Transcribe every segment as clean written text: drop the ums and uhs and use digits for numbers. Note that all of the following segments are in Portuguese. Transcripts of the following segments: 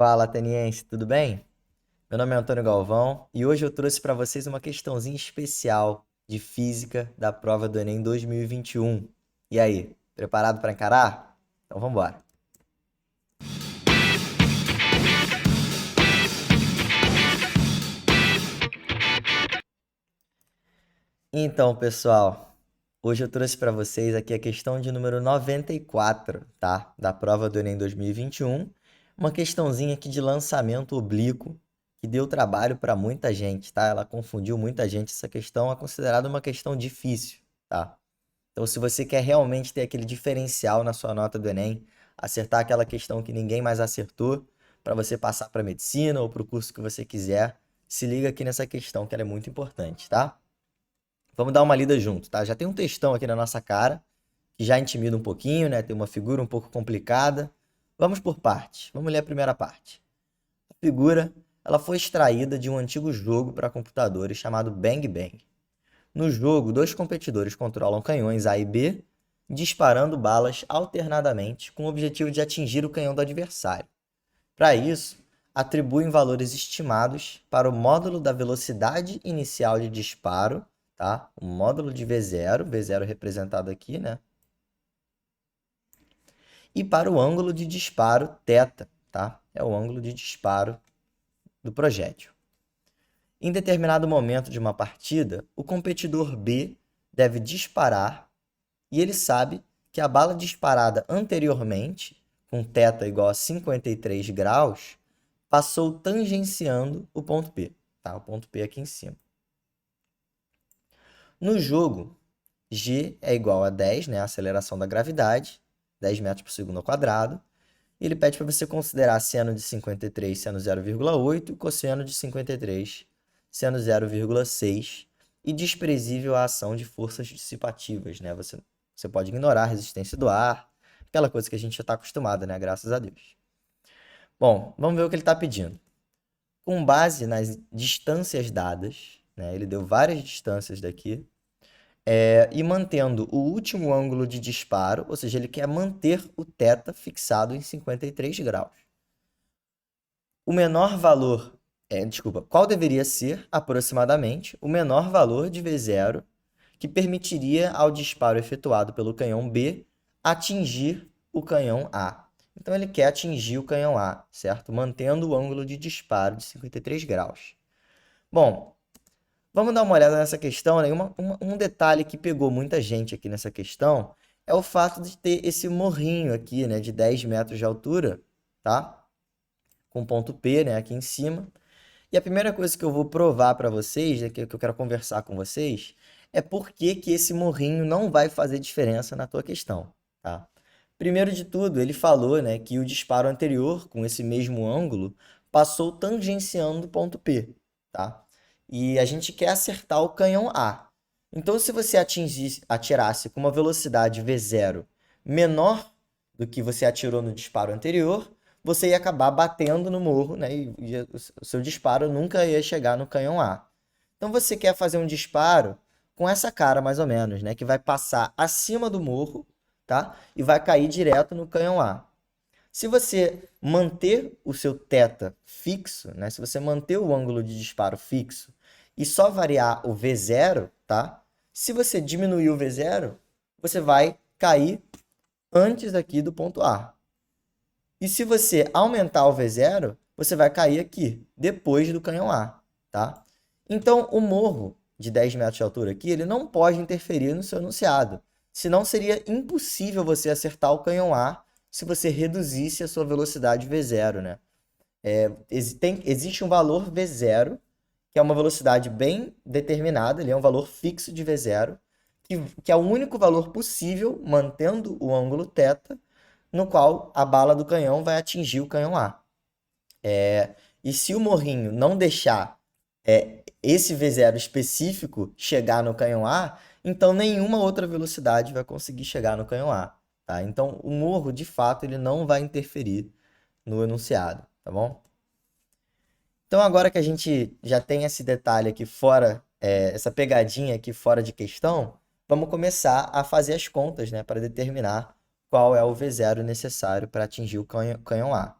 Fala, ateniense, tudo bem? Meu nome é Antônio Galvão e hoje eu trouxe para vocês uma questãozinha especial de física da prova do Enem 2021. E aí, preparado para encarar? Então vamos embora. Então, pessoal, hoje eu trouxe para vocês aqui a questão de número 94, tá? Da prova do Enem 2021. Uma questãozinha aqui de lançamento oblíquo que deu trabalho para muita gente, tá? Ela confundiu muita gente. Essa questão é considerada uma questão difícil, tá? Então, se você quer realmente ter aquele diferencial na sua nota do Enem, acertar aquela questão que ninguém mais acertou, para você passar para medicina ou para o curso que você quiser, se liga aqui nessa questão que ela é muito importante, tá? Vamos dar uma lida junto, tá? Já tem um textão aqui na nossa cara, que já intimida um pouquinho, né? Tem uma figura um pouco complicada. Vamos por partes. Vamos ler a primeira parte. A figura, ela foi extraída de um antigo jogo para computadores chamado Bang Bang. No jogo, dois competidores controlam canhões A e B, disparando balas alternadamente com o objetivo de atingir o canhão do adversário. Para isso, atribuem valores estimados para o módulo da velocidade inicial de disparo, tá? O módulo de V0, V0 representado aqui, né? E para o ângulo de disparo θ, tá? É o ângulo de disparo do projétil. Em determinado momento de uma partida, o competidor B deve disparar e ele sabe que a bala disparada anteriormente, com θ igual a 53 graus, passou tangenciando o ponto P, tá? O ponto P aqui em cima. No jogo, g é igual a 10, né? A aceleração da gravidade, 10 metros por segundo ao quadrado. E ele pede para você considerar seno de 53 seno 0,8 e cosseno de 53 seno 0,6 e desprezível a ação de forças dissipativas, né? Você pode ignorar a resistência do ar, aquela coisa que a gente já está acostumado, né? Graças a Deus. Bom, vamos ver o que ele está pedindo. Com base nas distâncias dadas, né? Ele deu várias distâncias daqui, e mantendo o último ângulo de disparo, ou seja, ele quer manter o θ fixado em 53 graus. O menor valor, desculpa, qual deveria ser, aproximadamente, o menor valor de V0 que permitiria ao disparo efetuado pelo canhão B atingir o canhão A. Então ele quer atingir o canhão A, certo? Mantendo o ângulo de disparo de 53 graus. Bom, vamos dar uma olhada nessa questão, né? Um detalhe que pegou muita gente aqui nessa questão é o fato de ter esse morrinho aqui, né, de 10 metros de altura, tá? Com ponto P, né, aqui em cima. E a primeira coisa que eu vou provar para vocês, né, que eu quero conversar com vocês, é por que que esse morrinho não vai fazer diferença na tua questão, tá? Primeiro de tudo, ele falou, né, que o disparo anterior, com esse mesmo ângulo, passou tangenciando o ponto P, tá? E a gente quer acertar o canhão A. Então, se você atirasse com uma velocidade V0 menor do que você atirou no disparo anterior, você ia acabar batendo no morro, né? E o seu disparo nunca ia chegar no canhão A. Então você quer fazer um disparo com essa cara, mais ou menos, né? Que vai passar acima do morro, tá? E vai cair direto no canhão A. Se você manter o seu θ fixo, né? Se você manter o ângulo de disparo fixo e só variar o V0, tá? Se você diminuir o V0, você vai cair antes aqui do ponto A. E se você aumentar o V0, você vai cair aqui, depois do canhão A, tá? Então, o morro de 10 metros de altura aqui, ele não pode interferir no seu enunciado. Senão, seria impossível você acertar o canhão A se você reduzisse a sua velocidade V0, né? Existe um valor V0, que é uma velocidade bem determinada, ele é um valor fixo de V0, que é o único valor possível, mantendo o ângulo θ, no qual a bala do canhão vai atingir o canhão A. E se o morrinho não deixar esse V0 específico chegar no canhão A, então nenhuma outra velocidade vai conseguir chegar no canhão A. Tá? Então o morro, de fato, ele não vai interferir no enunciado, tá bom? Então agora que a gente já tem esse detalhe aqui fora, essa pegadinha aqui fora de questão, vamos começar a fazer as contas, né, para determinar qual é o V0 necessário para atingir o canhão A.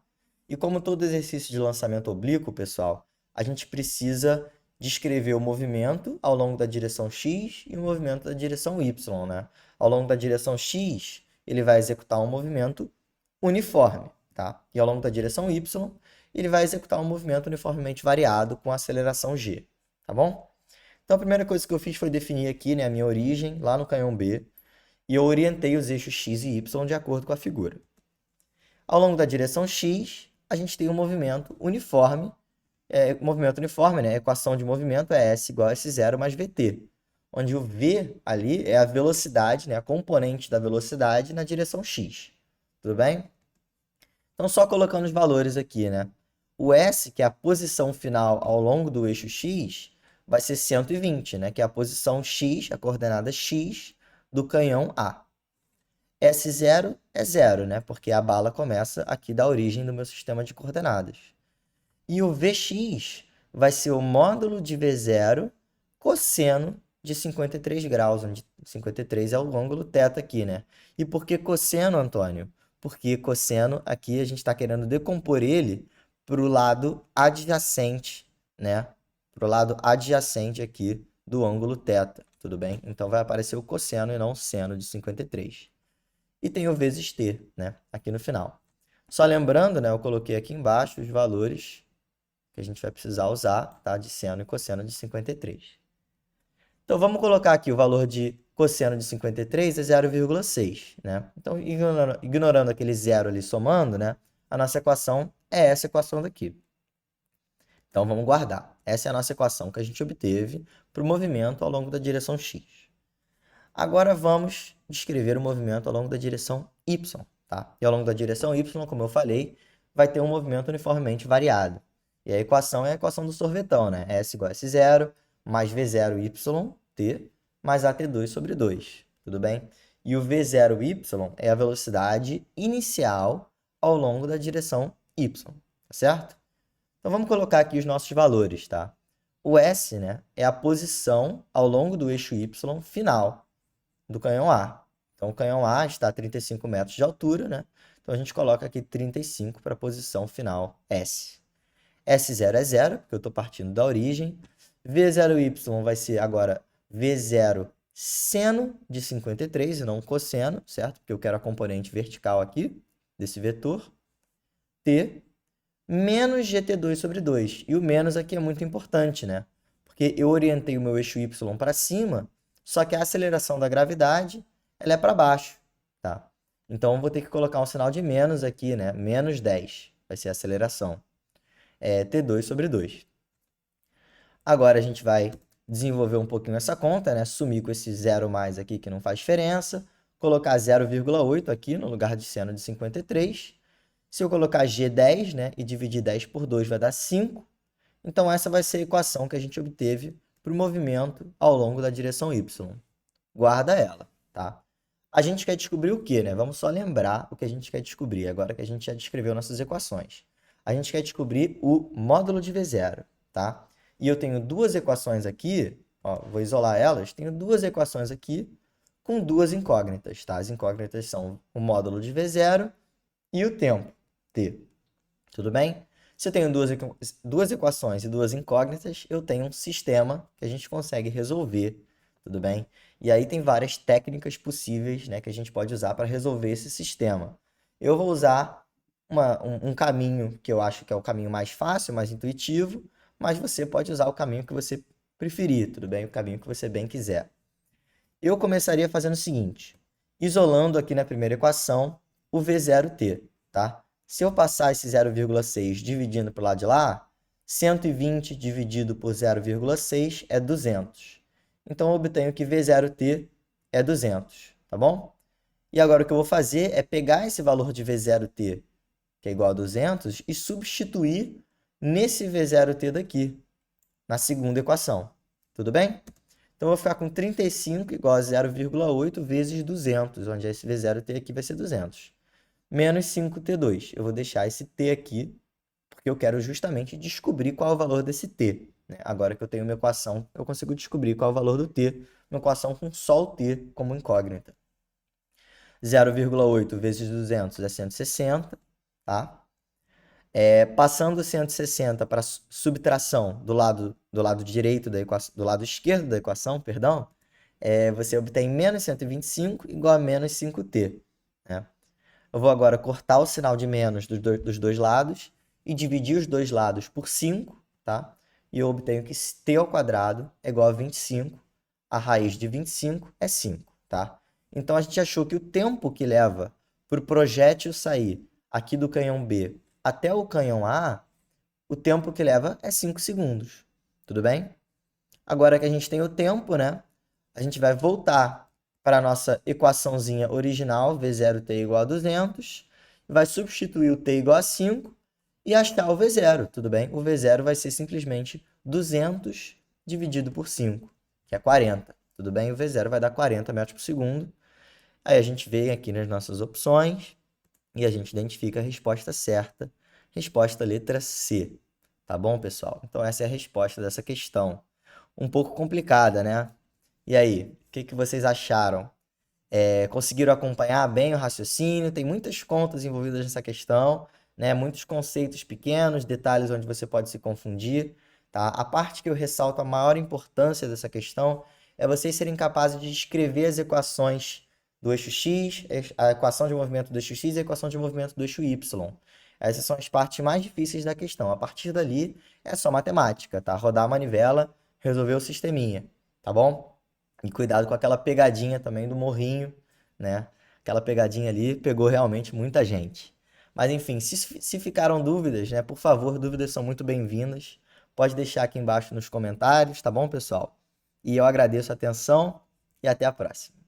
E como todo exercício de lançamento oblíquo, pessoal, a gente precisa descrever o movimento ao longo da direção x e o movimento da direção y, né? Ao longo da direção x, ele vai executar um movimento uniforme, tá? E ao longo da direção y, ele vai executar um movimento uniformemente variado com aceleração g, tá bom? Então a primeira coisa que eu fiz foi definir aqui, né, a minha origem lá no canhão B, e eu orientei os eixos x e y de acordo com a figura. Ao longo da direção x, a gente tem um movimento uniforme. Movimento uniforme, né? A equação de movimento é S igual a S0 mais VT, onde o V ali é a velocidade, né? A componente da velocidade na direção x. Tudo bem? Então, só colocando os valores aqui, né? O S, que é a posição final ao longo do eixo x, vai ser 120, né? Que é a posição x, a coordenada x do canhão A. S0 é zero, né? Porque a bala começa aqui da origem do meu sistema de coordenadas. E o Vx vai ser o módulo de V0 cosseno de 53 graus, onde 53 é o ângulo θ aqui, né? E por que cosseno, Antônio? Porque cosseno aqui a gente está querendo decompor ele para o lado adjacente, né? Para o lado adjacente aqui do ângulo θ, tudo bem? Então vai aparecer o cosseno e não o seno de 53. E tem o vezes t, né? Aqui no final. Só lembrando, né? Eu coloquei aqui embaixo os valores que a gente vai precisar usar, tá? De seno e cosseno de 53. Então, vamos colocar aqui o valor de cosseno de 53 é 0,6, né? Então, ignorando aquele zero ali somando, né? A nossa equação é essa equação daqui. Então, vamos guardar. Essa é a nossa equação que a gente obteve para o movimento ao longo da direção x. Agora, vamos descrever o movimento ao longo da direção y, tá? E ao longo da direção y, como eu falei, vai ter um movimento uniformemente variado. E a equação é a equação do sorvetão, né? S igual a S0 mais V0y t mais AT2 sobre 2, tudo bem? E o V0y é a velocidade inicial ao longo da direção y, tá certo? Então vamos colocar aqui os nossos valores, tá? O S, né, é a posição ao longo do eixo y final do canhão A. Então o canhão A está a 35 metros de altura, né? Então a gente coloca aqui 35 para a posição final S. S0 é zero, porque eu estou partindo da origem. V0y vai ser agora V0 seno de 53 e não cosseno, certo? Porque eu quero a componente vertical aqui desse vetor. T menos GT2 sobre 2. E o menos aqui é muito importante, né? Porque eu orientei o meu eixo Y para cima, só que a aceleração da gravidade ela é para baixo, tá? Então, eu vou ter que colocar um sinal de menos aqui, né? Menos 10 vai ser a aceleração. É T2 sobre 2. Agora a gente vai desenvolver um pouquinho essa conta, né? Sumir com esse zero mais aqui que não faz diferença. Colocar 0,8 aqui no lugar de seno de 53. Se eu colocar G10, né, e dividir 10 por 2 vai dar 5. Então essa vai ser a equação que a gente obteve para o movimento ao longo da direção Y. Guarda ela, tá? A gente quer descobrir o quê, né? Vamos só lembrar o que a gente quer descobrir, agora que a gente já descreveu nossas equações. A gente quer descobrir o módulo de V0, tá? E eu tenho duas equações aqui, ó, vou isolar elas, tenho duas equações aqui com duas incógnitas, tá? As incógnitas são o módulo de V0 e o tempo, t. Tudo bem? Se eu tenho duas equações e duas incógnitas, eu tenho um sistema que a gente consegue resolver, tudo bem? E aí tem várias técnicas possíveis, né, que a gente pode usar para resolver esse sistema. Eu vou usar um caminho que eu acho que é o caminho mais fácil, mais intuitivo, mas você pode usar o caminho que você preferir, tudo bem? O caminho que você bem quiser. Eu começaria fazendo o seguinte, isolando aqui na primeira equação o V0t, tá? Se eu passar esse 0,6 dividindo para o lado de lá, 120 dividido por 0,6 é 200. Então, eu obtenho que V0t é 200, tá bom? E agora o que eu vou fazer é pegar esse valor de V0t, que é igual a 200, e substituir nesse V0t daqui, na segunda equação. Tudo bem? Então, eu vou ficar com 35 igual a 0,8 vezes 200, onde esse V0t aqui vai ser 200. Menos 5t2. Eu vou deixar esse t aqui, porque eu quero justamente descobrir qual é o valor desse t, né? Agora que eu tenho uma equação, eu consigo descobrir qual é o valor do t, uma equação com só o t como incógnita. 0,8 vezes 200 é 160, tá? Passando 160 para subtração do lado direito da equação, do lado esquerdo da equação, perdão, você obtém menos 125 igual a menos 5t, né? Eu vou agora cortar o sinal de menos dos dois lados e dividir os dois lados por 5, tá? E eu obtenho que t ao quadrado é igual a 25. A raiz de 25 é 5, tá? Então, a gente achou que o tempo que leva para o projétil sair aqui do canhão B até o canhão A, o tempo que leva é 5 segundos. Tudo bem? Agora que a gente tem o tempo, né? A gente vai voltar para a nossa equaçãozinha original, V0t igual a 200, vai substituir o t igual a 5 e achar o V0, tudo bem? O V0 vai ser simplesmente 200 dividido por 5, que é 40, tudo bem? O V0 vai dar 40 metros por segundo. Aí a gente vem aqui nas nossas opções e a gente identifica a resposta certa, resposta letra C, tá bom, pessoal? Então essa é a resposta dessa questão. Um pouco complicada, né? E aí, o que vocês acharam? Conseguiram acompanhar bem o raciocínio? Tem muitas contas envolvidas nessa questão, né? Muitos conceitos pequenos, detalhes onde você pode se confundir, tá? A parte que eu ressalto a maior importância dessa questão é vocês serem capazes de escrever as equações do eixo x, a equação de movimento do eixo x e a equação de movimento do eixo y. Essas são as partes mais difíceis da questão. A partir dali é só matemática, tá? Rodar a manivela, resolver o sisteminha, tá bom? E cuidado com aquela pegadinha também do morrinho, né? Aquela pegadinha ali pegou realmente muita gente. Mas enfim, se ficaram dúvidas, né? Por favor, dúvidas são muito bem-vindas. Pode deixar aqui embaixo nos comentários, tá bom, pessoal? E eu agradeço a atenção e até a próxima.